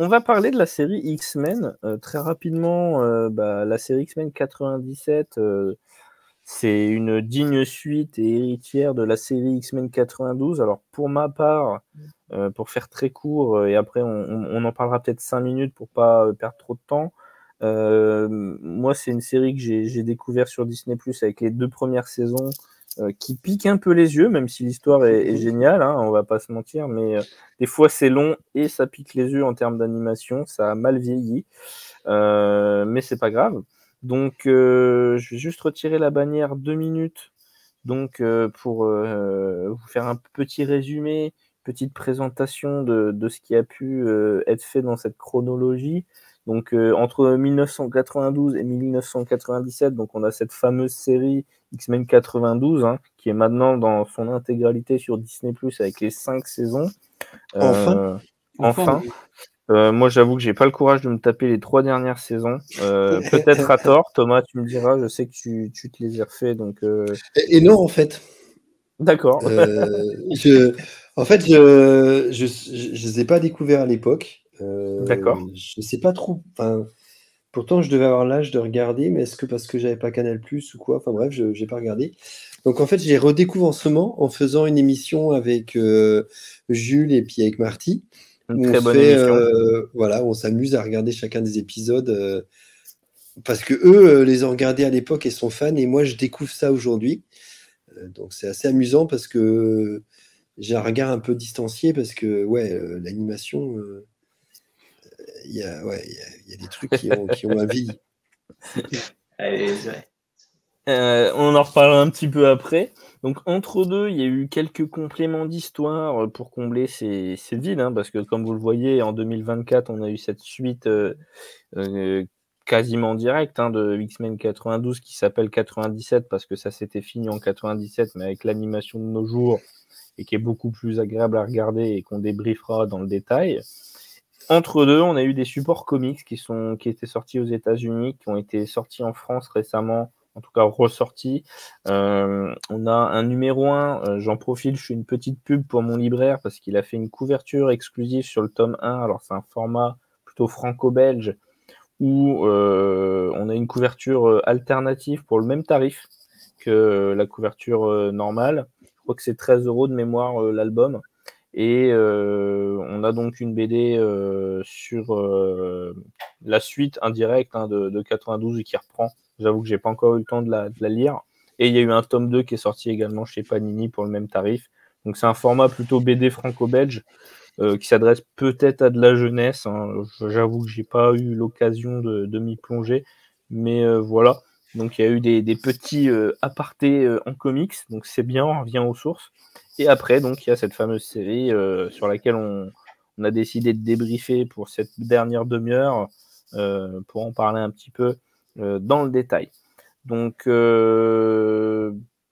on va parler de la série X-Men très rapidement. La série X-Men 97, c'est une digne suite et héritière de la série X-Men 92. Alors pour ma part, pour faire très court, et après on en parlera peut-être 5 minutes pour pas perdre trop de temps. Moi, c'est une série que j'ai découvert sur Disney+ avec les 2 premières saisons, qui piquent un peu les yeux, même si l'histoire est géniale, hein, on va pas se mentir, mais des fois c'est long et ça pique les yeux en termes d'animation, ça a mal vieilli, mais c'est pas grave. Donc, je vais juste retirer la bannière 2 minutes, donc pour vous faire un petit résumé, petite présentation de ce qui a pu être fait dans cette chronologie. Donc, entre 1992 et 1997, donc on a cette fameuse série X-Men 92, hein, qui est maintenant dans son intégralité sur Disney+ avec les 5 saisons. Enfin. Moi, j'avoue que j'ai pas le courage de me taper les 3 dernières saisons. Peut-être à tort, Thomas, tu me diras, je sais que tu te les as refait, donc Et non, en fait. D'accord. En fait, je les ai pas découverts à l'époque. D'accord. Je sais pas trop. Enfin, pourtant, je devais avoir l'âge de regarder, mais est-ce que parce que j'avais pas Canal+ ou quoi? Enfin bref, j'ai pas regardé. Donc en fait, je les redécouvre en ce moment en faisant une émission avec Jules et puis avec Marty, Une où on très se bonne fait, émission. voilà, on s'amuse à regarder chacun des épisodes parce que eux les ont regardés à l'époque et sont fans, et moi je découvre ça aujourd'hui. Donc c'est assez amusant parce que j'ai un regard un peu distancié parce que ouais, l'animation, il y a des trucs qui ont ma vie. Allez, c'est vrai. On en reparlera un petit peu après. Donc entre deux, il y a eu quelques compléments d'histoire pour combler ces vides, hein, parce que comme vous le voyez, en 2024, on a eu cette suite quasiment directe, hein, de X-Men 92 qui s'appelle 97 parce que ça s'était fini en 97, mais avec l'animation de nos jours et qui est beaucoup plus agréable à regarder et qu'on débriefera dans le détail. Entre deux, on a eu des supports comics qui étaient sortis aux États-Unis, qui ont été sortis en France récemment, en tout cas ressortis. On a un numéro 1, j'en profite, je fais une petite pub pour mon libraire parce qu'il a fait une couverture exclusive sur le tome 1. Alors c'est un format plutôt franco-belge où on a une couverture alternative pour le même tarif que la couverture normale. Je crois que c'est 13 € de mémoire l'album. Et on a donc une BD sur la suite indirecte, hein, de 92 et qui reprend. J'avoue que j'ai pas encore eu le temps de la lire. Et il y a eu un tome 2 qui est sorti également chez Panini pour le même tarif. Donc c'est un format plutôt BD franco-belge qui s'adresse peut-être à de la jeunesse, hein. J'avoue que j'ai pas eu l'occasion de m'y plonger. Mais voilà. Donc il y a eu des petits apartés en comics. Donc c'est bien, on revient aux sources. Et après, donc, il y a cette fameuse série sur laquelle on a décidé de débriefer pour cette dernière demi-heure pour en parler un petit peu dans le détail. Donc, on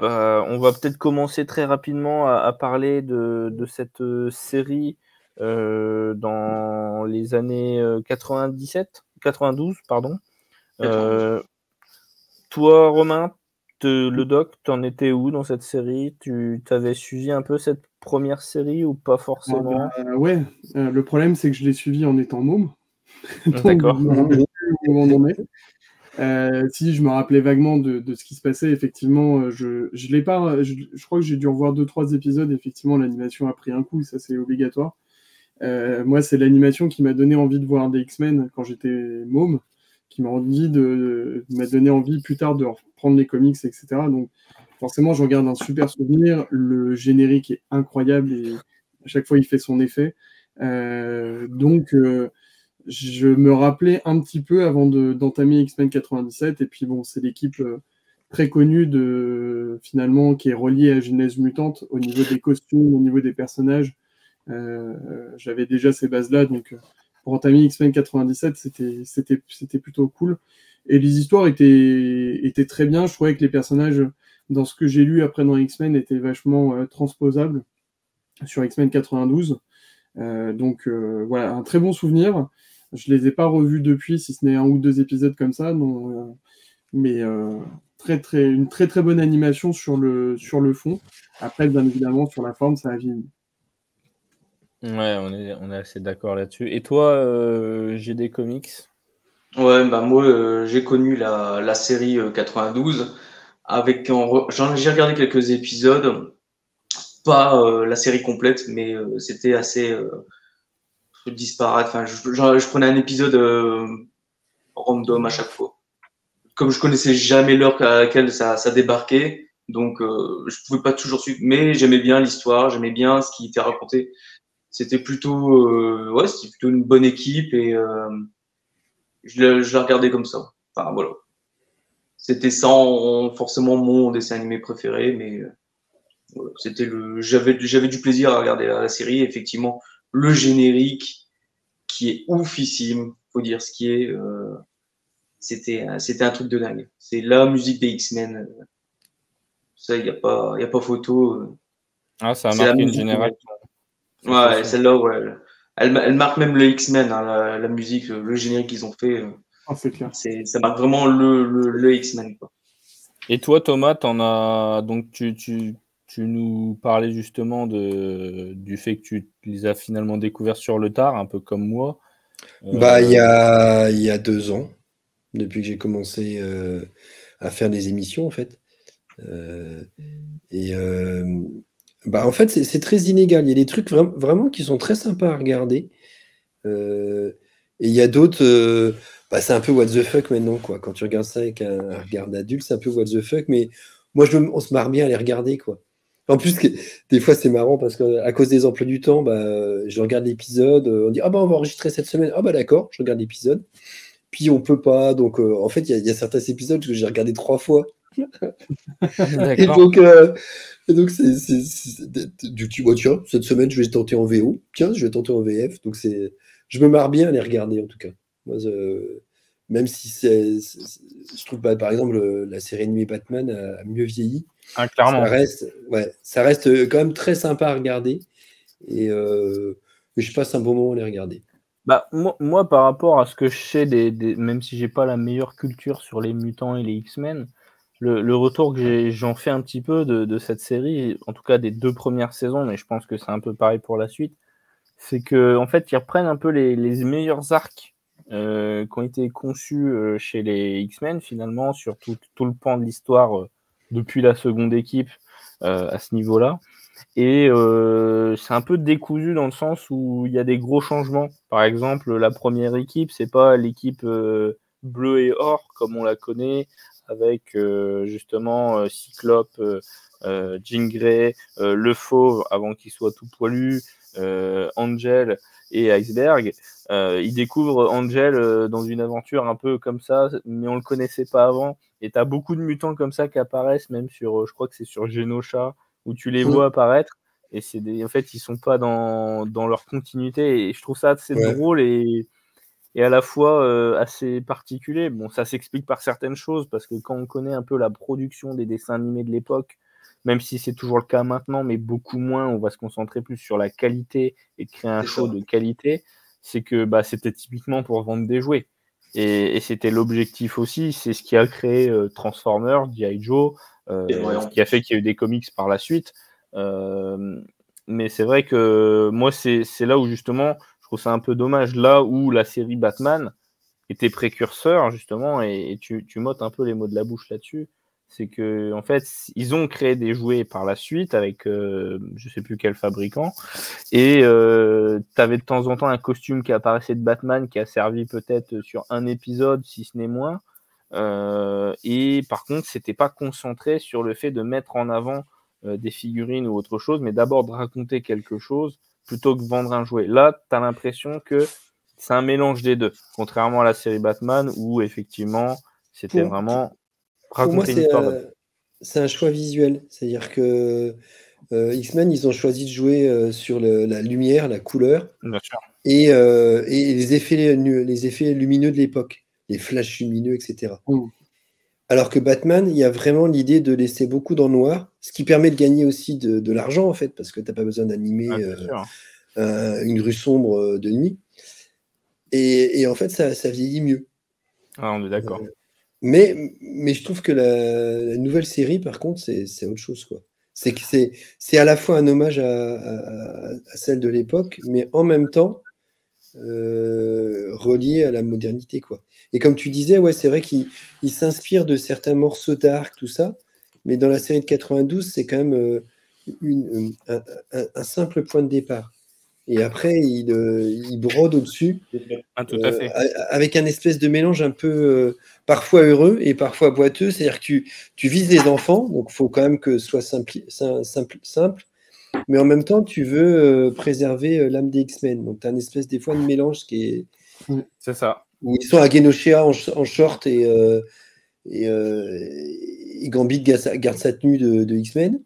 va peut-être commencer très rapidement à parler de cette série dans les années 92, pardon. Toi, Romain, le doc, t'en étais où dans cette série? Tu t'avais suivi un peu cette première série ou pas forcément? Ouais, le problème c'est que je l'ai suivi en étant môme. Donc, D'accord. je me rappelle plus où on en est. Si je me rappelais vaguement de ce qui se passait, effectivement, je l'ai pas. Je crois que j'ai dû revoir 2-3 épisodes. Effectivement, l'animation a pris un coup, ça c'est obligatoire. Moi, c'est l'animation qui m'a donné envie de voir des X-Men quand j'étais môme, qui m'a donné envie plus tard de reprendre les comics, etc. Donc, forcément, j'en garde un super souvenir. Le générique est incroyable et à chaque fois, il fait son effet. Donc, je me rappelais un petit peu avant d'entamer X-Men 97. Et puis, bon, c'est l'équipe très connue finalement, qui est reliée à Genèse Mutante au niveau des costumes, au niveau des personnages. J'avais déjà ces bases-là, donc pour entamer X-Men 97, c'était plutôt cool. Et les histoires étaient très bien. Je trouvais que les personnages, dans ce que j'ai lu après dans X-Men, étaient vachement transposables sur X-Men 92. Donc voilà, un très bon souvenir. Je les ai pas revus depuis, si ce n'est 1 ou 2 épisodes comme ça, mais une très très bonne animation sur le fond. Après, bien évidemment, sur la forme, ça a vieilli. Ouais, on est assez d'accord là-dessus. Et toi, GD Comics? Ouais, bah moi, j'ai connu la série 92 j'ai regardé quelques épisodes, pas la série complète, mais c'était assez disparate. Enfin, je prenais un épisode random à chaque fois. Comme je connaissais jamais l'heure à laquelle ça débarquait, donc je pouvais pas toujours suivre. Mais j'aimais bien l'histoire, j'aimais bien ce qui était raconté. C'était plutôt une bonne équipe et je la regardais comme ça. Enfin voilà. C'était sans forcément mon dessin animé préféré, mais voilà, j'avais du plaisir à regarder la série. Effectivement, le générique qui est oufissime, faut dire ce qui est. C'était un truc de dingue. C'est la musique des X-Men. Ça, y a pas photo. Ah, ça a C'est la marqué une musique. génération, ça c'est Ouais, sûr. celle-là, ouais. Elle marque même le X-Men, hein, la musique, le générique qu'ils ont fait. C'est clair. Ça marque vraiment le X-Men, quoi. Et toi, Thomas, donc tu nous parlais justement du fait que tu les as finalement découverts sur le tard, un peu comme moi. Bah, il y a 2 ans, depuis que j'ai commencé à faire des émissions, en fait. Euh, et bah, en fait, c'est très inégal. Il y a des trucs vraiment qui sont très sympas à regarder. Et il y a d'autres. Bah, c'est un peu what the fuck maintenant, quoi. Quand tu regardes ça avec un regard d'adulte, c'est un peu what the fuck. Mais moi, on se marre bien à les regarder, quoi. En plus, des fois, c'est marrant parce qu'à cause des emplois du temps, bah, je regarde l'épisode. On dit, ah bah, on va enregistrer cette semaine. Ah bah, d'accord, je regarde l'épisode. Puis on peut pas. Donc, en fait, il y a certains épisodes que j'ai regardé 3 fois. Et D'accord. donc, tu vois, tiens, cette semaine, je vais tenter en VO. Tiens, je vais tenter en VF. Donc, je me marre bien à les regarder, en tout cas. Moi, même si je trouve, bah, par exemple, la série animée Batman a mieux vieilli. Ah, clairement. Ça reste quand même très sympa à regarder. Et je passe un bon moment à les regarder. Bah, moi, par rapport à ce que je sais, même si j'ai pas la meilleure culture sur les mutants et les X-Men, le retour que j'en fais un petit peu de cette série, en tout cas des 2 premières saisons, mais je pense que c'est un peu pareil pour la suite, c'est que en fait, ils reprennent un peu les meilleurs arcs qui ont été conçus chez les X-Men, finalement, sur tout le pan de l'histoire depuis la seconde équipe à ce niveau-là. Et c'est un peu décousu dans le sens où il y a des gros changements. Par exemple, la première équipe, c'est pas l'équipe bleu et or comme on la connaît, avec justement Cyclope, Jean Grey, le Fauve avant qu'il soit tout poilu, Angel et Iceberg. Ils découvrent Angel dans une aventure un peu comme ça, mais on le connaissait pas avant. Et t'as beaucoup de mutants comme ça qui apparaissent, même sur, je crois que c'est sur Genosha, où tu les vois apparaître, et en fait, ils sont pas dans leur continuité, et je trouve ça assez drôle et à la fois assez particulier. Bon, ça s'explique par certaines choses, parce que quand on connaît un peu la production des dessins animés de l'époque, même si c'est toujours le cas maintenant, mais beaucoup moins, on va se concentrer plus sur la qualité et créer un show de qualité, c'est que bah, c'était typiquement pour vendre des jouets. Et c'était l'objectif aussi, c'est ce qui a créé Transformers, G.I. Joe, ce qui a fait qu'il y a eu des comics par la suite. Mais c'est vrai que moi, c'est là où justement, je trouve ça un peu dommage, là où la série Batman était précurseur, justement, et tu m'ôtes un peu les mots de la bouche là-dessus, c'est que en fait, ils ont créé des jouets par la suite avec je sais plus quel fabricant, et tu avais de temps en temps un costume qui apparaissait de Batman qui a servi peut-être sur un épisode, si ce n'est moins. Et par contre, c'était pas concentré sur le fait de mettre en avant des figurines ou autre chose, mais d'abord de raconter quelque chose plutôt que vendre un jouet. Là, tu as l'impression que c'est un mélange des deux, contrairement à la série Batman où effectivement c'était vraiment Pour moi, raconter une histoire. c'est un choix visuel. C'est-à-dire que X-Men, ils ont choisi de jouer sur la lumière, la couleur, Bien sûr. et les effets lumineux de l'époque, les flashs lumineux, etc. Alors que Batman, il y a vraiment l'idée de laisser beaucoup dans le noir, ce qui permet de gagner aussi de l'argent, en fait, parce que tu n'as pas besoin d'animer une rue sombre de nuit. Et en fait, ça vieillit mieux. Ah, on est d'accord. Mais je trouve que la nouvelle série, par contre, c'est autre chose, quoi. C'est que c'est à la fois un hommage à celle de l'époque, mais en même temps relié à la modernité, quoi. Et comme tu disais, ouais, c'est vrai qu'il s'inspire de certains morceaux d'arc, tout ça, mais dans la série de 92, c'est quand même un simple point de départ. Et après, il brode au-dessus Tout à fait. avec un espèce de mélange un peu parfois heureux et parfois boiteux. C'est-à-dire que tu vises les enfants, donc il faut quand même que ce soit simple, mais en même temps, tu veux préserver l'âme des X-Men. Donc tu as une espèce des fois de mélange C'est ça. où ils sont à Genosha en short et Gambit garde sa tenue de X-Men.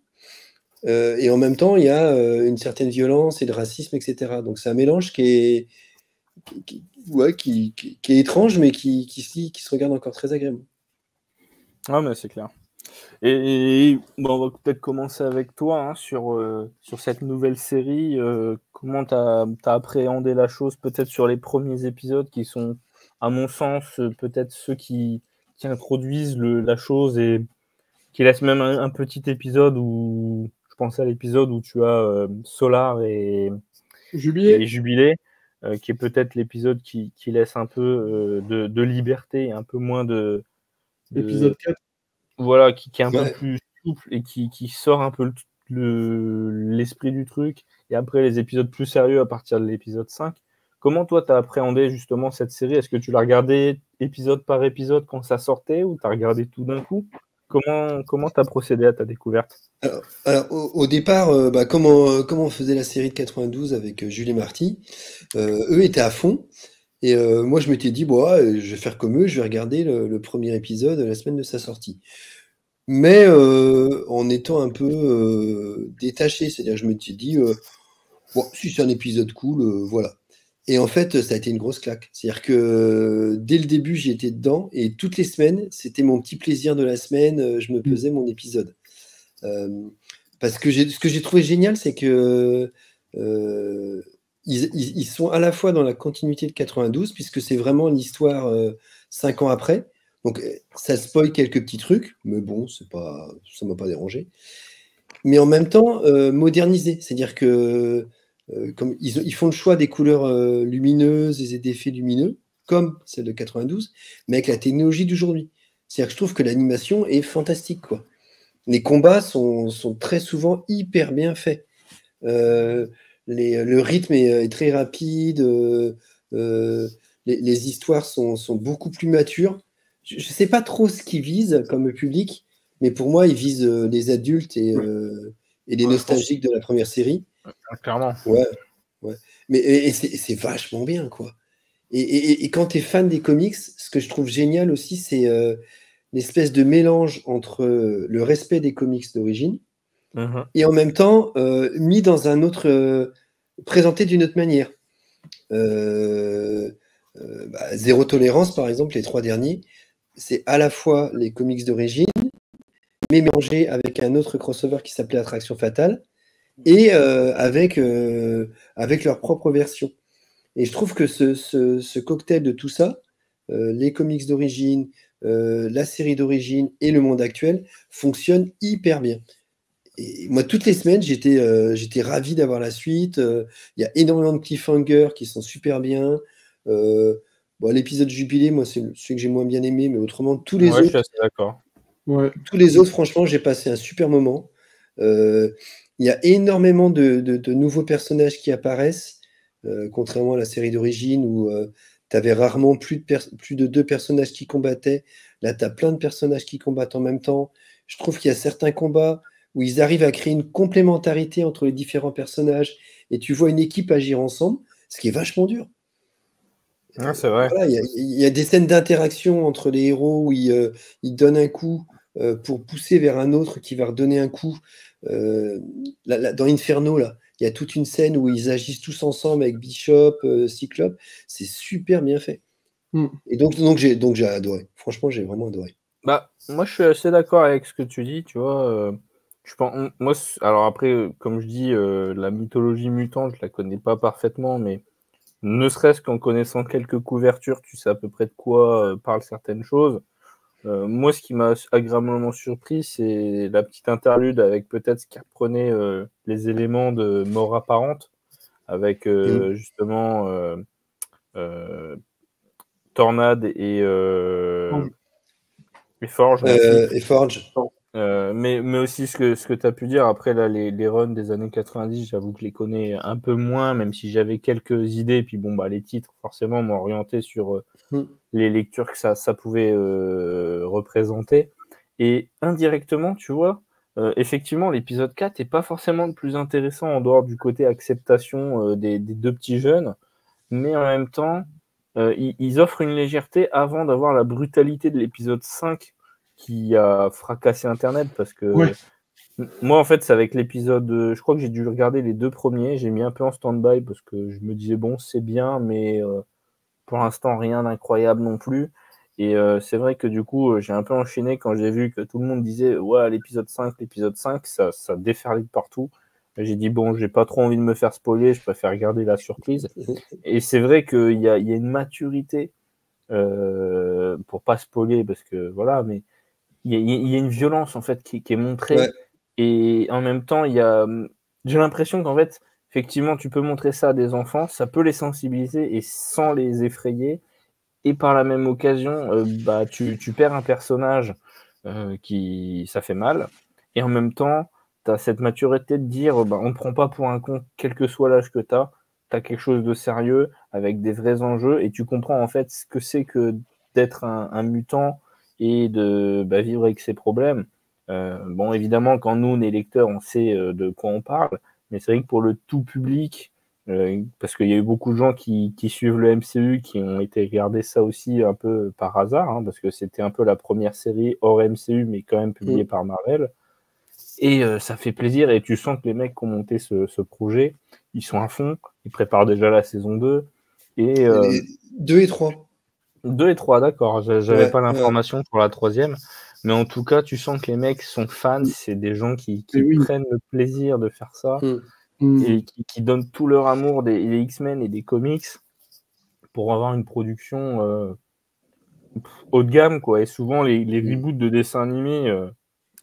Et en même temps, il y a une certaine violence et de racisme, etc. Donc c'est un mélange qui est étrange, mais qui se regarde encore très agréablement. Ah, mais c'est clair. Et bon, on va peut-être commencer avec toi hein, sur cette nouvelle série. Comment tu as appréhendé la chose, peut-être sur les premiers épisodes qui sont, à mon sens, peut-être ceux qui introduisent la chose et qui laissent même un petit épisode où je pensais à l'épisode où tu as Solar et Jubilé, qui est peut-être l'épisode qui laisse un peu de liberté et un peu moins de Épisode 4. Voilà, qui est un peu plus souple et qui sort un peu l'esprit du truc. Et après, les épisodes plus sérieux à partir de l'épisode 5. Comment toi, tu as appréhendé justement cette série? Est-ce que tu l'as regardé épisode par épisode quand ça sortait ou tu as regardé tout d'un coup? Comment tu as procédé à ta découverte? Alors, au départ, comme on faisait la série de 92 avec Jules et Marty, eux étaient à fond. Et moi, je m'étais dit, bon, je vais faire comme eux, je vais regarder le premier épisode la semaine de sa sortie. Mais en étant un peu détaché, c'est-à-dire je m'étais dit, bon, si c'est un épisode cool, voilà. Et en fait, ça a été une grosse claque. C'est-à-dire que dès le début, j'y étais dedans, et toutes les semaines, c'était mon petit plaisir de la semaine, je me pesais mon épisode. Parce que ce que j'ai trouvé génial, c'est que ils sont à la fois dans la continuité de 92, puisque c'est vraiment l'histoire 5 ans après. Donc ça spoil quelques petits trucs, mais bon, ça ne m'a pas dérangé. Mais en même temps, modernisé. C'est-à-dire que comme ils font le choix des couleurs lumineuses et des effets lumineux, comme celle de 92, mais avec la technologie d'aujourd'hui. C'est-à-dire que je trouve que l'animation est fantastique, quoi. Les combats sont très souvent hyper bien faits. Le rythme est très rapide. Les histoires sont beaucoup plus matures. Je ne sais pas trop ce qu'ils visent comme public, mais pour moi, ils visent les adultes et les nostalgiques de la première série. Clairement. Ouais. Mais c'est vachement bien, quoi. Et quand tu es fan des comics, ce que je trouve génial aussi, c'est l'espèce de mélange entre le respect des comics d'origine et en même temps mis dans un autre, présenté d'une autre manière. Zéro tolérance, par exemple, les 3 derniers, c'est à la fois les comics d'origine, mais mélangé avec un autre crossover qui s'appelait Attraction Fatale, et avec leur propre version. Et je trouve que ce cocktail de tout ça, les comics d'origine, la série d'origine et le monde actuel, fonctionne hyper bien. Et moi, toutes les semaines, j'étais ravi d'avoir la suite. Il y a énormément de cliffhangers qui sont super bien. L'épisode Jubilé, moi, c'est celui que j'ai moins bien aimé, mais autrement, tous les autres. Je suis assez d'accord. Ouais. Tous les autres, franchement, j'ai passé un super moment. Il y a énormément de nouveaux personnages qui apparaissent, contrairement à la série d'origine où tu avais rarement plus de 2 personnages qui combattaient. Là, tu as plein de personnages qui combattent en même temps. Je trouve qu'il y a certains combats où ils arrivent à créer une complémentarité entre les différents personnages et tu vois une équipe agir ensemble, ce qui est vachement dur. C'est vrai. Voilà, il y a des scènes d'interaction entre les héros où ils donnent un coup pour pousser vers un autre qui va redonner un coup. Dans Inferno, là, il y a toute une scène où ils agissent tous ensemble avec Bishop, Cyclope. C'est super bien fait. Et donc j'ai adoré. Franchement, j'ai vraiment adoré. Moi, je suis assez d'accord avec ce que tu dis, tu vois. Je pense, moi, alors après, comme je dis, la mythologie mutante, je la connais pas parfaitement, mais ne serait-ce qu'en connaissant quelques couvertures, tu sais à peu près de quoi parlent certaines choses. Moi, ce qui m'a agréablement surpris, c'est la petite interlude avec peut-être ce qui reprenait les éléments de mort apparente, avec justement Tornade et Forge. Et Forge. Mais aussi ce que tu as pu dire, après là, les runs des années 90, j'avoue que je les connais un peu moins, même si j'avais quelques idées. Puis bon, bah, les titres, forcément, m'ont orienté sur les lectures que ça pouvait représenter. Et indirectement, tu vois, effectivement, l'épisode 4 n'est pas forcément le plus intéressant en dehors du côté acceptation des deux petits jeunes, mais en même temps, ils offrent une légèreté avant d'avoir la brutalité de l'épisode 5 qui a fracassé Internet, parce que moi, en fait, c'est avec l'épisode, je crois que j'ai dû regarder les 2 premiers, j'ai mis un peu en stand-by parce que je me disais, bon, c'est bien, mais pour l'instant, rien d'incroyable non plus. Et c'est vrai que du coup, j'ai un peu enchaîné quand j'ai vu que tout le monde disait, ouais, l'épisode 5, ça déferlait de partout. J'ai dit, bon, j'ai pas trop envie de me faire spoiler, je préfère garder la surprise. Et c'est vrai qu'il y a une maturité, pour pas spoiler, parce que voilà, mais il y a une violence en fait qui est montrée. Ouais. Et en même temps, j'ai l'impression qu'en fait, effectivement, tu peux montrer ça à des enfants, ça peut les sensibiliser et sans les effrayer. Et par la même occasion, bah, tu perds un personnage ça fait mal. Et en même temps, tu as cette maturité de dire, bah, on ne prend pas pour un con, quel que soit l'âge que tu as quelque chose de sérieux, avec des vrais enjeux, et tu comprends en fait ce que c'est que d'être un mutant et de vivre avec ses problèmes. Bon, évidemment, quand nous, les lecteurs, on sait de quoi on parle, mais c'est vrai que pour le tout public, parce qu'il y a eu beaucoup de gens qui suivent le MCU, qui ont été regarder ça aussi un peu par hasard, hein, parce que c'était un peu la première série hors MCU, mais quand même publiée par Marvel. Et ça fait plaisir, et tu sens que les mecs qui ont monté ce projet, ils sont à fond, ils préparent déjà la saison 2. Et 2 et 3. 2 et 3, d'accord, j'avais pas l'information pour la 3e. Mais en tout cas, tu sens que les mecs sont fans, c'est des gens qui prennent le plaisir de faire ça. Et qui donnent tout leur amour des X-Men et des comics pour avoir une production haut de gamme, quoi. Et souvent, les reboots de dessins animés,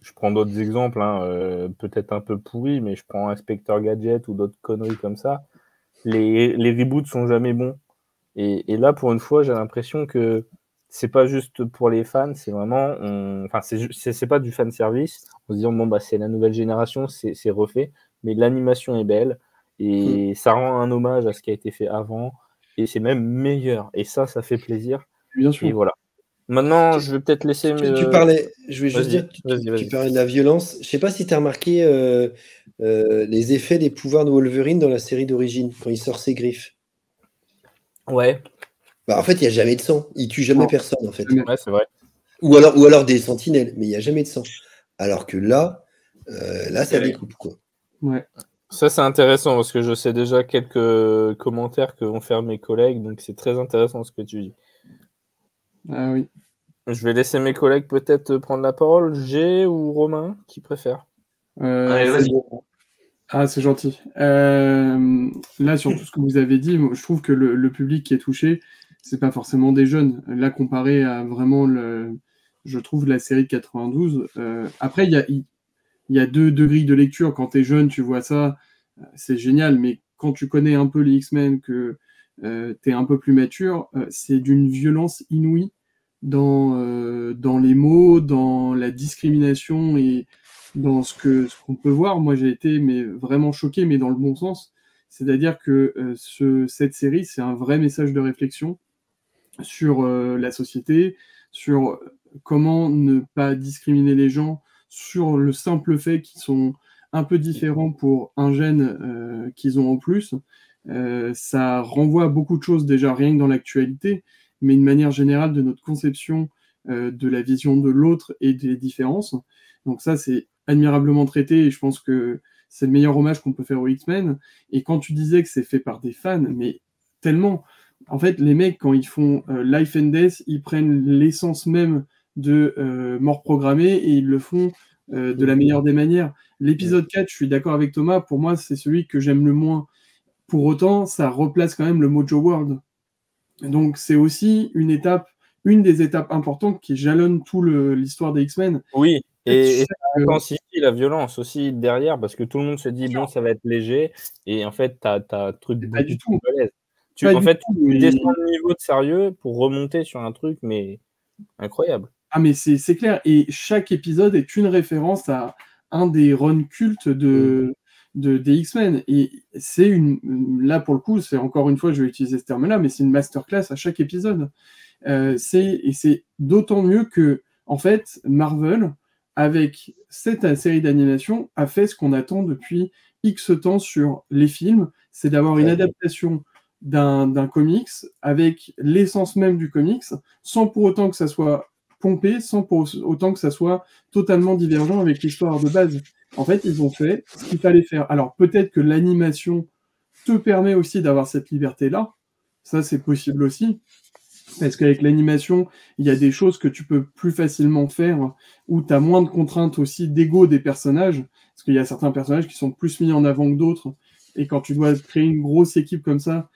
je prends d'autres exemples, hein, peut-être un peu pourris, mais je prends Inspecteur Gadget ou d'autres conneries comme ça. Les reboots sont jamais bons. Et là, pour une fois, j'ai l'impression que c'est pas juste pour les fans, c'est vraiment... Enfin, c'est pas du fan service, en se disant, bon, bah, c'est la nouvelle génération, c'est refait, mais l'animation est belle, et ça rend un hommage à ce qui a été fait avant, et c'est même meilleur. Et ça fait plaisir. Bien sûr. Et voilà. Maintenant, je vais peut-être laisser... Tu parlais, je vais juste dire, vas-y. tu parlais de la violence. Je sais pas si tu as remarqué les effets des pouvoirs de Wolverine dans la série d'origine, quand il sort ses griffes. Ouais. Bah, en fait, il n'y a jamais de sang. Il tue jamais personne, en fait. Ouais, c'est vrai. Ou alors des sentinelles, mais il n'y a jamais de sang. Alors que là, ça découpe, quoi. Ouais. Ça, c'est intéressant, parce que je sais déjà quelques commentaires que vont faire mes collègues, donc c'est très intéressant ce que tu dis. Ah oui. Je vais laisser mes collègues peut-être prendre la parole. G ou Romain, qui préfère? Allez, vas-y. Ah, c'est gentil. Là, sur tout ce que vous avez dit, moi, je trouve que le public qui est touché, c'est pas forcément des jeunes. Là, comparé à vraiment, je trouve, la série de 92. Après, il y a deux grilles de lecture. Quand tu es jeune, tu vois ça, c'est génial. Mais quand tu connais un peu les X-Men, que tu es un peu plus mature, c'est d'une violence inouïe dans les mots, dans la discrimination et dans ce qu'on peut voir. Moi, j'ai été vraiment choqué, mais dans le bon sens. C'est-à-dire que cette série, c'est un vrai message de réflexion sur la société, sur comment ne pas discriminer les gens, sur le simple fait qu'ils sont un peu différents pour un gène qu'ils ont en plus. Ça renvoie à beaucoup de choses déjà, rien que dans l'actualité, mais une manière générale de notre conception de la vision de l'autre et des différences. Donc ça, c'est admirablement traité, et je pense que c'est le meilleur hommage qu'on peut faire aux X-Men. Et quand tu disais que c'est fait par des fans, mais tellement... En fait, les mecs, quand ils font Life and Death, ils prennent l'essence même de mort programmée et ils le font de la meilleure des manières. L'épisode 4, je suis d'accord avec Thomas, pour moi, c'est celui que j'aime le moins. Pour autant, ça replace quand même le Mojo World. Donc, c'est aussi une étape une des étapes importantes qui jalonne tout l'histoire des X-Men. Oui, et ça chaque- intensifie la violence aussi derrière, parce que tout le monde se dit, bon, ça va être léger, et en fait, t'as un truc Pas beaucoup du plus tout. balèze. Pas En du fait, tout, tu mais- descends le niveau de sérieux pour remonter sur un truc, mais incroyable. Ah, mais c'est clair. Et chaque épisode est une référence à un des runs cultes des X-Men. Et c'est là, pour le coup, c'est encore une fois, je vais utiliser ce terme-là, mais c'est une masterclass à chaque épisode. Et c'est d'autant mieux que, en fait, Marvel, avec cette série d'animation, a fait ce qu'on attend depuis X temps sur les films, c'est d'avoir une adaptation d'un comics avec l'essence même du comics, sans pour autant que ça soit pompé, sans pour autant que ça soit totalement divergent avec l'histoire de base. En fait, ils ont fait ce qu'il fallait faire. Alors, peut-être que l'animation te permet aussi d'avoir cette liberté-là. Ça, c'est possible aussi. Parce qu'avec l'animation, il y a des choses que tu peux plus facilement faire, où tu as moins de contraintes aussi d'ego des personnages, parce qu'il y a certains personnages qui sont plus mis en avant que d'autres, et quand tu dois créer une grosse équipe comme ça,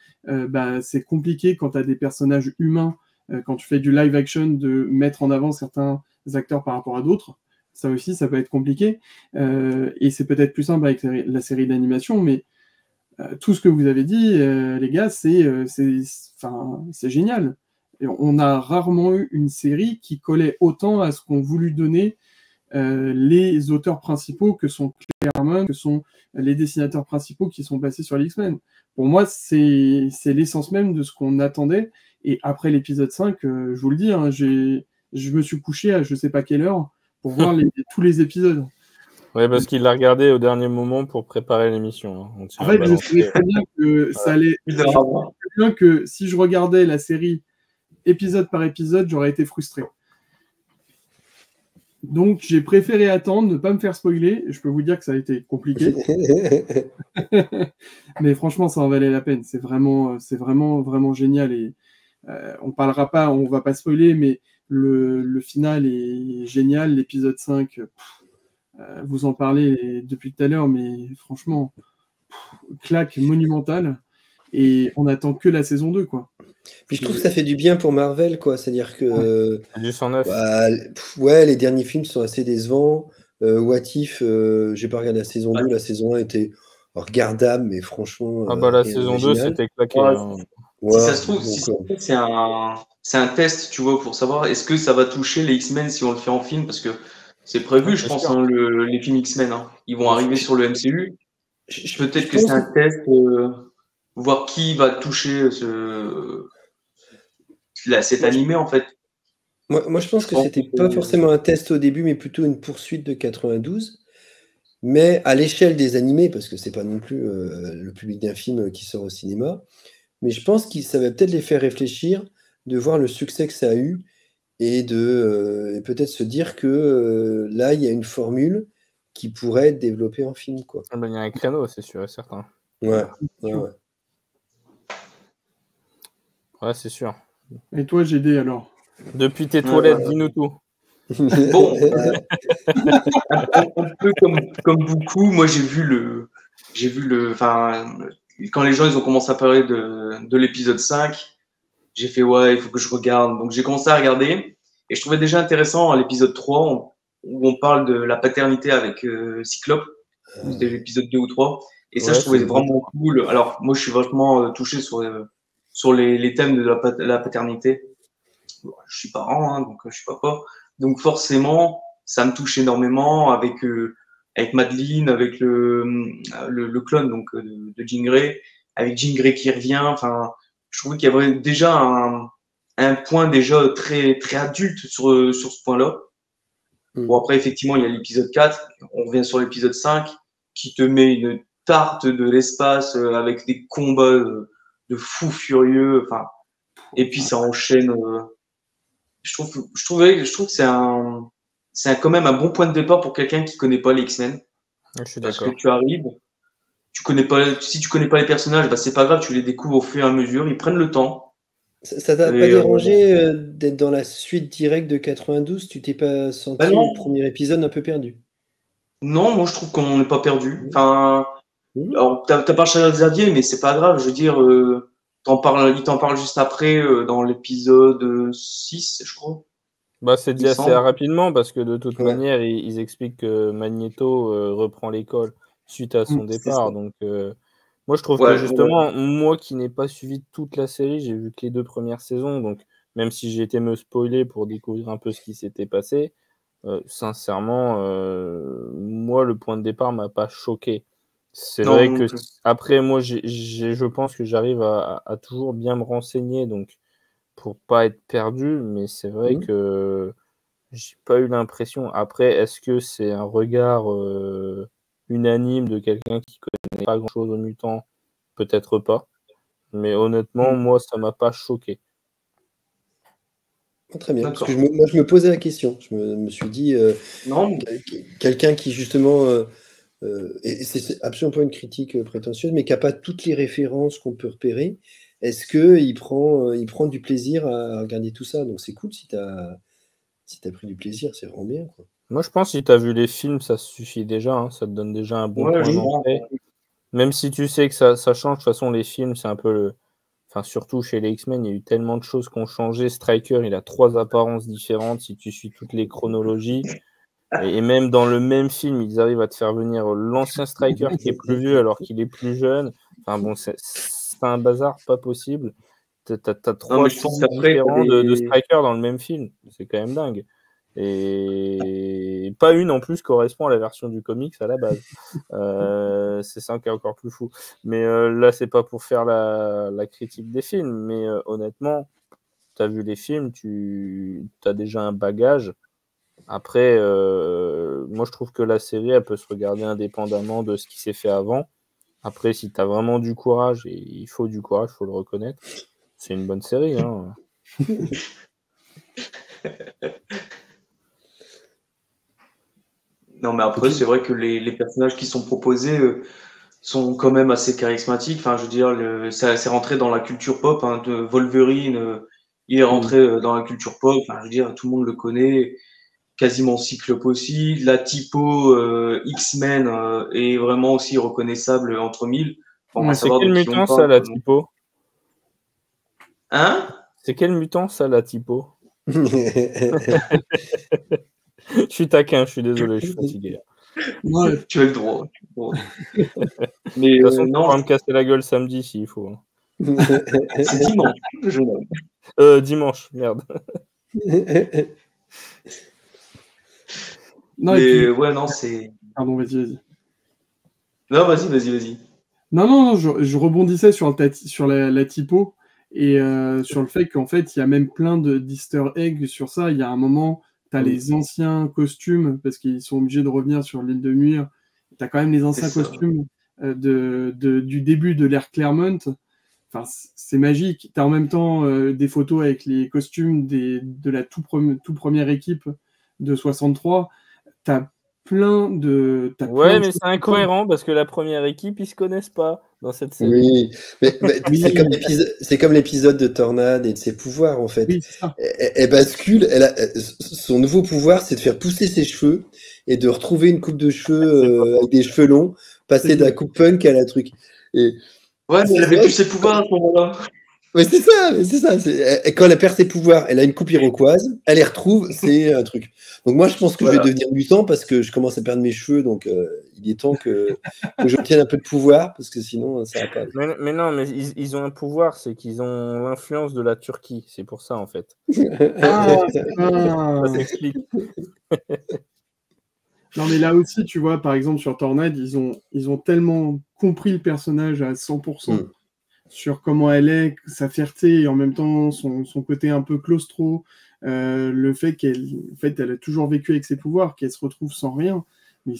c'est compliqué quand tu as des personnages humains, quand tu fais du live action, de mettre en avant certains acteurs par rapport à d'autres. Ça aussi, ça peut être compliqué, et c'est peut-être plus simple avec la série d'animation, mais tout ce que vous avez dit, les gars, c'est génial. Et on a rarement eu une série qui collait autant à ce qu'ont voulu donner les auteurs principaux que sont Claremont, que sont les dessinateurs principaux qui sont passés sur les X-Men. Pour moi, c'est l'essence même de ce qu'on attendait. Et après l'épisode 5, je vous le dis, hein, je me suis couché à je sais pas quelle heure pour voir tous les épisodes. Oui, parce qu'il l'a regardé au dernier moment pour préparer l'émission. Hein. En fait, je savais très bien que ça allait. Je savais bien que si je regardais la série épisode par épisode, j'aurais été frustré. Donc, j'ai préféré attendre, ne pas me faire spoiler. Je peux vous dire que ça a été compliqué. Mais franchement, ça en valait la peine. C'est vraiment, vraiment génial. Et on parlera pas, on va pas spoiler, mais le final est génial. L'épisode 5, vous en parlez depuis tout à l'heure, mais franchement, claque monumentale. Et on attend que la saison 2, quoi. Puis je trouve que ça fait du bien pour Marvel, quoi. C'est-à-dire que du 109. Les derniers films sont assez décevants. What If, j'ai pas regardé la saison 2, la saison 1 était regardable, mais franchement. La saison 2, c'était claqué. Si ça se trouve, c'est un test, tu vois, pour savoir est-ce que ça va toucher les X-Men si on le fait en film, parce que c'est prévu, je pense, hein, les films X-Men. Hein. Ils vont arriver sur le MCU. Peut-être que c'est un test, voir qui va toucher cet animé, en fait. Moi, je pense que c'était pas forcément un test au début, mais plutôt une poursuite de 92. Mais à l'échelle des animés, parce que c'est pas non plus le public d'un film qui sort au cinéma, mais je pense que ça va peut-être les faire réfléchir, de voir le succès que ça a eu, et de peut-être se dire que là, il y a une formule qui pourrait être développée en film, quoi. Il y a un créneau, c'est sûr et certain. Ouais. Ouais, c'est sûr. Et toi, GD, alors? Depuis tes toilettes, dis-nous tout. Bon, un peu comme beaucoup, moi j'ai vu quand les gens ils ont commencé à parler de l'épisode 5, j'ai fait il faut que je regarde. Donc j'ai commencé à regarder et je trouvais déjà intéressant à l'épisode 3 où on parle de la paternité avec Cyclope. C'était l'épisode 2 ou 3. Et ça, je trouvais vraiment cool. Alors moi je suis vachement touché sur les thèmes de la paternité. Je suis parent, hein, donc je suis papa. Donc forcément, ça me touche énormément avec Madeline, avec le clone donc de Jean Grey, avec Jean Grey qui revient. Enfin, je trouvais qu'il y avait déjà un point déjà très très adulte sur ce point-là. Bon après effectivement il y a l'épisode 4, on revient sur l'épisode 5 qui te met une tarte de l'espace avec des combats de fous furieux. Enfin, et puis ça enchaîne. Je trouve que c'est quand même un bon point de départ pour quelqu'un qui connaît pas les X-Men. Je suis parce d'accord. que tu arrives, si tu connais pas les personnages, c'est pas grave, tu les découvres au fur et à mesure, ils prennent le temps. Ça t'a pas dérangé d'être dans la suite directe de 92? Tu t'es pas senti au premier épisode un peu perdu? Non, moi je trouve qu'on n'est pas perdu. Enfin, alors t'as pas Charles Xavier, mais c'est pas grave. Je veux dire, il t'en parle juste après, dans l'épisode 6, je crois. Bah, c'est dit Il assez semble. rapidement parce que de toute Ouais. manière, ils expliquent que Magneto reprend l'école suite à son C'est départ. ça. Donc, moi, je trouve Ouais, que justement, moi qui n'ai pas suivi toute la série, j'ai vu que les 2 premières saisons. Donc, même si j'ai été me spoiler pour découvrir un peu ce qui s'était passé, sincèrement, moi, le point de départ m'a pas choqué. C'est Non, vrai non que plus. après, moi, je pense que j'arrive à toujours bien me renseigner, donc pour pas être perdu. Mais c'est vrai Mhm. que j'ai pas eu l'impression. Après, est-ce que c'est un regard unanime de quelqu'un qui connaît pas grand-chose aux mutants? Peut-être pas. Mais honnêtement, moi, ça m'a pas choqué. Très bien. Parce que D'accord. moi, je me posais la question. Je me suis dit, Non, quelqu'un qui justement, et c'est absolument pas une critique prétentieuse, mais qui n'a pas toutes les références qu'on peut repérer, est-ce qu'il prend du plaisir à regarder tout ça? Donc c'est cool si tu as pris du plaisir, c'est vraiment bien, quoi. Moi, je pense que si tu as vu les films, ça suffit déjà, hein. Ça te donne déjà un bon ouais, point je Oui. pense. d'entrée. Même si tu sais que ça change, de toute façon, les films, c'est un peu le. Enfin, surtout chez les X-Men, il y a eu tellement de choses qui ont changé. Striker, il a 3 apparences différentes si tu suis toutes les chronologies. Et même dans le même film, ils arrivent à te faire venir l'ancien Striker qui est plus vieux alors qu'il est plus jeune. Enfin bon, c'est un bazar pas possible. T'as Non, 3 mais je pense physiques qu'après, différents de Striker dans le même film. C'est quand même dingue. Et pas une en plus correspond à la version du comics à la base. C'est ça qui est encore plus fou. Mais là, c'est pas pour faire la critique des films, mais honnêtement, tu as vu les films, tu as déjà un bagage. Après, moi, je trouve que la série, elle peut se regarder indépendamment de ce qui s'est fait avant. Après, si tu as vraiment du courage, et il faut du courage, il faut le reconnaître, c'est une bonne série, hein. Non, mais après, c'est vrai que les personnages qui sont proposés sont quand même assez charismatiques. Enfin, je veux dire, ça c'est rentré dans la culture pop, hein, de Wolverine. Il est rentré dans la culture pop. Enfin, je veux dire, tout le monde le connaît. Quasiment Cyclope aussi. La typo X-Men est vraiment aussi reconnaissable entre mille. Bon, on va Ouais. C'est savoir de quel qui on mutant, ça, parle, la quoi, donc. typo? Hein? C'est quel mutant, ça, la typo? Je suis taquin, je suis désolé, je suis fatigué. Ouais. Tu as le droit. Mais De toute façon, tu non, pourras me casser la gueule samedi s'il faut, hein. c'est dimanche, jeune homme. Dimanche, merde. Non, et Mais puis, ouais, non, c'est. pardon, vas-y. Non, vas-y. Non, je rebondissais sur la typo et sur le fait qu'en fait, il y a même plein d'easter eggs sur ça. Il y a un moment, tu as les anciens costumes, parce qu'ils sont obligés de revenir sur l'île de Muir. Tu as quand même les anciens ça. costumes du début de l'ère Claremont. Enfin, c'est magique. Tu as en même temps des photos avec les costumes de la tout première équipe de 63. Tu as plein de Ouais, mais choses. c'est incohérent parce que la première équipe, ils se connaissent pas dans cette série. Oui, mais Oui. c'est comme l'épisode de Tornade et de ses pouvoirs, en fait. Oui, c'est ça. Elle bascule, son nouveau pouvoir, c'est de faire pousser ses cheveux et de retrouver une coupe de cheveux avec des cheveux longs, passer de la coupe punk à la truc. Et Ouais, mais elle c'est avait vrai plus ses pouvoirs à ce moment-là. ouais, c'est ça, c'est ça. Quand elle perd ses pouvoirs, elle a une coupe iroquoise, elle les retrouve, c'est un truc. Donc moi, je pense que je vais devenir mutant parce que je commence à perdre mes cheveux, donc il est temps que j'obtienne un peu de pouvoir parce que sinon, ça va pas aller. Mais non, mais ils ont un pouvoir, c'est qu'ils ont l'influence de la Turquie. C'est pour ça, en fait. Ah, Ça s'explique. Non, mais là aussi, tu vois, par exemple, sur Tornade, ils ont tellement compris le personnage à 100% sur comment elle est, sa fierté et en même temps son côté un peu claustro, le fait elle a toujours vécu avec ses pouvoirs, qu'elle se retrouve sans rien. Mais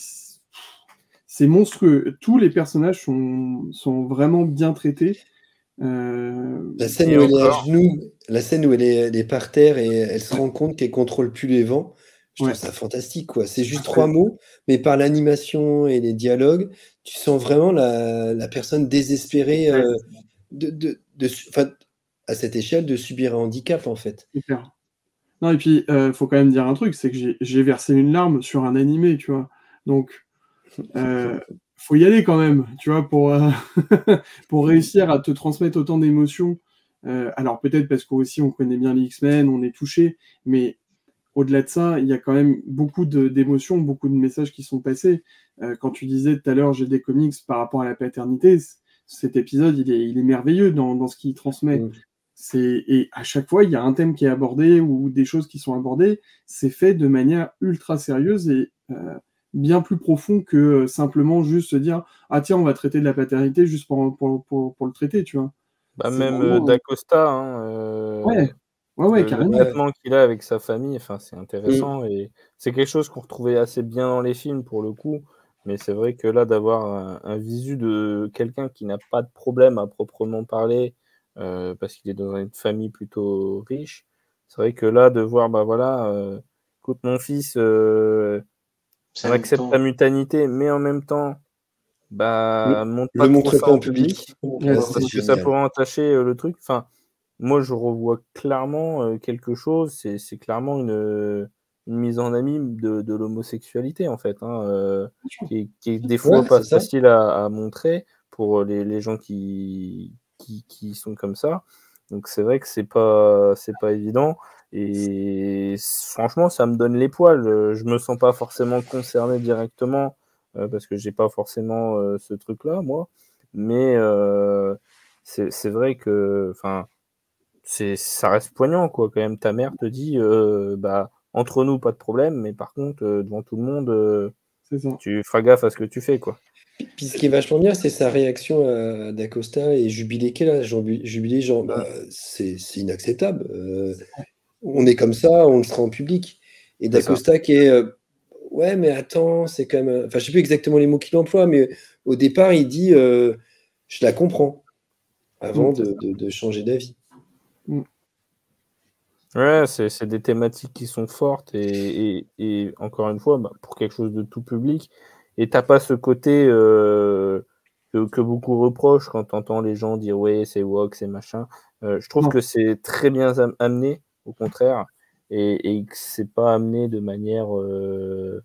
c'est monstrueux. Tous les personnages sont vraiment bien traités. La scène Et où elle est à encore. genoux, la scène où elle est par terre et elle se rend compte qu'elle contrôle plus les vents, je trouve Ouais. ça fantastique, quoi. C'est juste 3 mots, mais par l'animation et les dialogues, tu sens vraiment la personne désespérée à cette échelle de subir un handicap, en fait. Super. Non, et puis, faut quand même dire un truc, c'est que j'ai versé une larme sur un animé, tu vois. Donc, faut y aller quand même, tu vois, pour réussir à te transmettre autant d'émotions. Alors peut-être parce qu'aussi on connaît bien les X-Men, on est touché, mais au-delà de ça, il y a quand même beaucoup d'émotions, beaucoup de messages qui sont passés. Quand tu disais tout à l'heure, j'ai des comics par rapport à la paternité, cet épisode, il est merveilleux dans ce qu'il transmet. Et à chaque fois, il y a un thème qui est abordé ou des choses qui sont abordées. C'est fait de manière ultra sérieuse et bien plus profond que simplement juste se dire « Ah tiens, on va traiter de la paternité juste pour le traiter, tu vois. » Bah, C'est même vraiment, d'Acosta, hein, Ouais, le carrément. traitement qu'il a avec sa famille, enfin, c'est intéressant et c'est quelque chose qu'on retrouvait assez bien dans les films pour le coup. Mais c'est vrai que là, d'avoir un visu de quelqu'un qui n'a pas de problème à proprement parler, parce qu'il est dans une famille plutôt riche, c'est vrai que là, de voir, bah voilà, écoute mon fils, on C'est un accepte ta mutant. mutanité, mais en même temps, bah montre Le pas trop montre ça pas en en public. public, Ouais, Ça, c'est c'est parce que ça génial. pourrait entacher le truc. Enfin, moi, je revois clairement quelque chose. C'est clairement une mise en abîme de l'homosexualité, en fait, hein, qui est des fois Ouais, pas c'est ça. facile à montrer pour les gens qui sont comme ça. Donc, c'est vrai que c'est pas évident. Et franchement, ça me donne les poils. Je me sens pas forcément concerné directement parce que j'ai pas forcément ce truc-là, moi. Mais c'est vrai que, enfin, ça reste poignant, quoi, quand même. Ta mère te dit, bah, entre nous, pas de problème, mais par contre, devant tout le monde, c'est ça. tu feras gaffe à ce que tu fais, quoi. Puis ce qui est vachement bien, c'est sa réaction à d'Acosta et Jubilé qui est là. Jubilé, genre, bah, c'est inacceptable. On est comme ça, on le sera en public. Et C'est ça. d'Acosta qui est, ouais, mais attends, c'est quand même. Enfin, je sais plus exactement les mots qu'il emploie, mais au départ, il dit, je la comprends, avant de changer d'avis. Ouais, c'est des thématiques qui sont fortes et encore une fois, bah, pour quelque chose de tout public. Et t'as pas ce côté que beaucoup reprochent quand tu entends les gens dire ouais, c'est woke, c'est machin. Je trouve Non. que c'est très bien amené, au contraire, et que c'est pas amené de manière Non.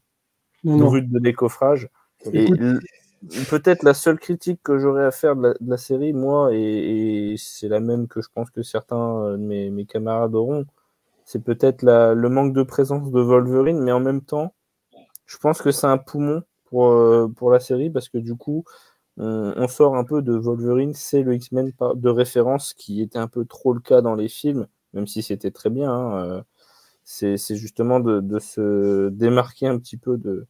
brute de décoffrage. Et Écoute, peut-être la seule critique que j'aurais à faire de la série, moi, et c'est la même que je pense que certains de mes camarades auront, c'est peut-être le manque de présence de Wolverine, mais en même temps, je pense que c'est un poumon pour la série, parce que du coup, on sort un peu de Wolverine, c'est le X-Men de référence, qui était un peu trop le cas dans les films, même si c'était très bien, hein, c'est justement de se démarquer un petit peu de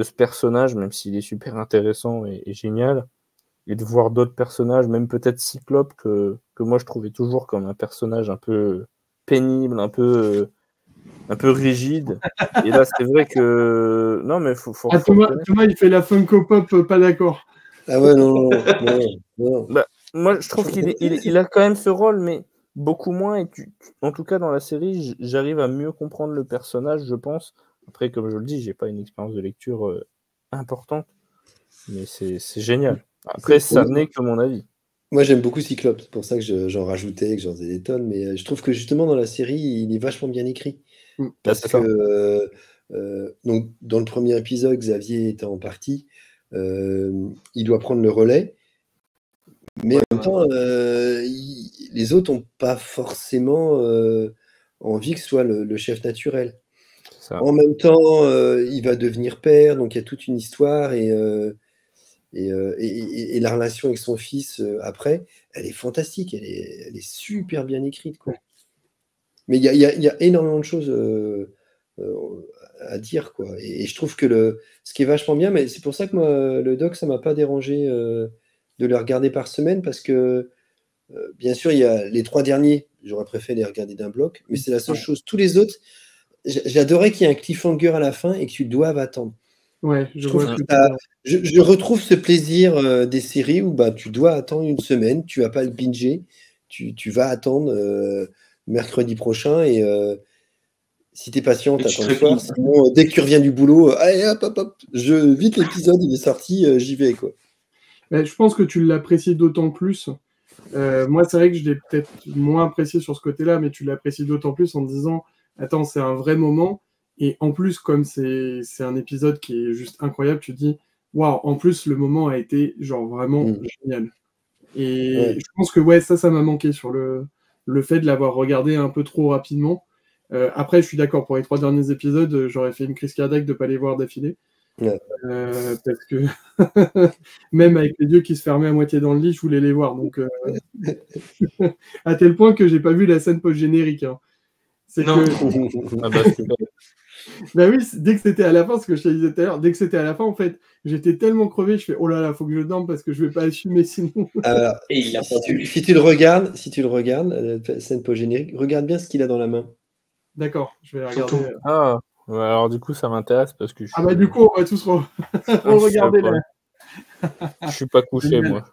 ce personnage, même s'il est super intéressant et génial, et de voir d'autres personnages, même peut-être Cyclope, que moi je trouvais toujours comme un personnage un peu pénible, un peu rigide. Et là, c'est vrai que. Non, mais faut reconnaître. Thomas, il fait la Funko Pop, pas d'accord. Ah ouais, non. Bah, moi, je trouve il a quand même ce rôle, mais beaucoup moins. Et en tout cas, dans la série, j'arrive à mieux comprendre le personnage, je pense. Après, comme je le dis, j'ai pas une expérience de lecture importante, mais c'est génial. Après, ça n'est que mon avis. Moi, j'aime beaucoup Cyclope, c'est pour ça que j'en rajoutais, que j'en faisais des tonnes, mais je trouve que justement dans la série, il est vachement bien écrit. Parce c'est que ça. donc, dans le premier épisode, Xavier était en partie, il doit prendre le relais, mais en même temps, les autres n'ont pas forcément envie que ce soit le chef naturel. C'est ça. En même temps, il va devenir père, donc il y a toute une histoire et la relation avec son fils après, elle est fantastique, elle est super bien écrite, quoi. Mais il y a énormément de choses à dire, quoi. Et je trouve que ce qui est vachement bien, mais c'est pour ça que moi, le doc, ça m'a pas dérangé de le regarder par semaine, parce que bien sûr, il y a les 3 derniers, j'aurais préféré les regarder d'un bloc, mais c'est la seule chose. Tous les autres, j'adorais qu'il y ait un cliffhanger à la fin et que tu doives attendre. Ouais, je vois ce que tu Ça, veux dire. je retrouve ce plaisir des séries où bah, tu dois attendre une semaine, tu vas pas le binger, tu vas attendre mercredi prochain et si tu es patient, Et tu tu attends le soir. trépignes. Sinon, dès que tu reviens du boulot, allez hop, vite l'épisode, il est sorti, j'y vais, quoi. Mais je pense que tu l'apprécies d'autant plus. Moi, c'est vrai que je l'ai peut-être moins apprécié sur ce côté-là, mais tu l'apprécies d'autant plus en te disant, attends, c'est un vrai moment. Et en plus, comme c'est un épisode qui est juste incroyable, tu te dis, waouh, en plus, le moment a été genre vraiment Mm. génial. Et Ouais. je pense que ouais, ça m'a manqué sur le fait de l'avoir regardé un peu trop rapidement. Après, je suis d'accord, pour les 3 derniers épisodes, j'aurais fait une crise cardiaque de ne pas les voir d'affilée. Ouais. Parce que même avec les yeux qui se fermaient à moitié dans le lit, je voulais les voir. Donc, à tel point que j'ai pas vu la scène post-générique. Hein. C'est Non. que Ah bah, super. bah oui, dès que c'était à la fin, ce que je te disais tout à l'heure, dès que c'était à la fin, en fait, j'étais tellement crevé, je fais oh là là, faut que je dorme parce que je vais pas assumer sinon. Alors, Et il a pas pu. si tu le regardes, la scène post-générique, regarde bien ce qu'il a dans la main. D'accord, je vais Surtout. regarder. Ah, ouais, alors du coup, ça m'intéresse parce que Ah bah du coup, on va tous regarder là. je suis pas couché, Génial. moi.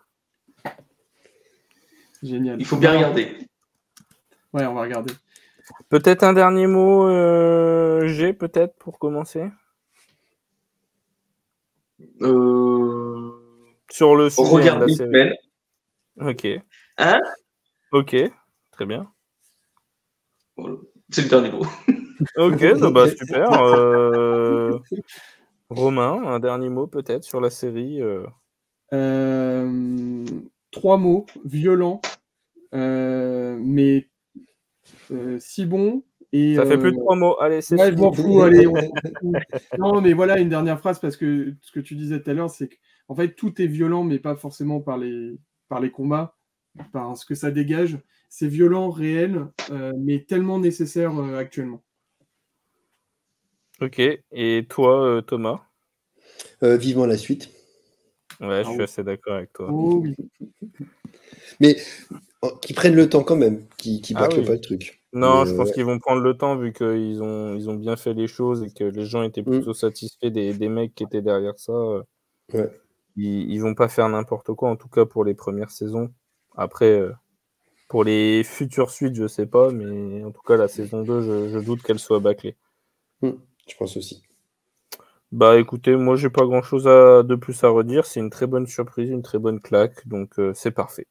Génial. Il faut bien regarder. Ouais, on va regarder. Peut-être un dernier mot, G, peut-être, pour commencer sur le sujet de Regarde la série. X-Men. Ok. Hein? Ok, très bien. Voilà. C'est le dernier mot. Ok, bah super. Romain, un dernier mot peut-être sur la série 3 mots, violent, mais si bon. Et, Ça fait plus de 3 mots. Allez, c'est ouais, je fini. m'en fous, allez, on s'en fout. Non, mais voilà, une dernière phrase, parce que ce que tu disais tout à l'heure, c'est qu'en fait, tout est violent, mais pas forcément par les combats, par ce que ça dégage. C'est violent, réel, mais tellement nécessaire actuellement. Ok, et toi, Thomas? Vivement la suite. Ouais, je Ah suis oui. assez d'accord avec toi. Oh oui. Mais qu'ils prennent le temps quand même, qui Ah bâclent oui. pas le truc. Non, Mais, je pense qu'ils vont prendre le temps vu qu'ils ont bien fait les choses et que les gens étaient plutôt satisfaits des mecs qui étaient derrière ça. ouais. Ils vont pas faire n'importe quoi, en tout cas pour les premières saisons. Après, pour les futures suites, je sais pas, mais en tout cas, la saison 2, je doute qu'elle soit bâclée. Je pense aussi. Bah écoutez, moi j'ai pas grand chose de plus à redire. C'est une très bonne surprise, une très bonne claque, donc c'est parfait.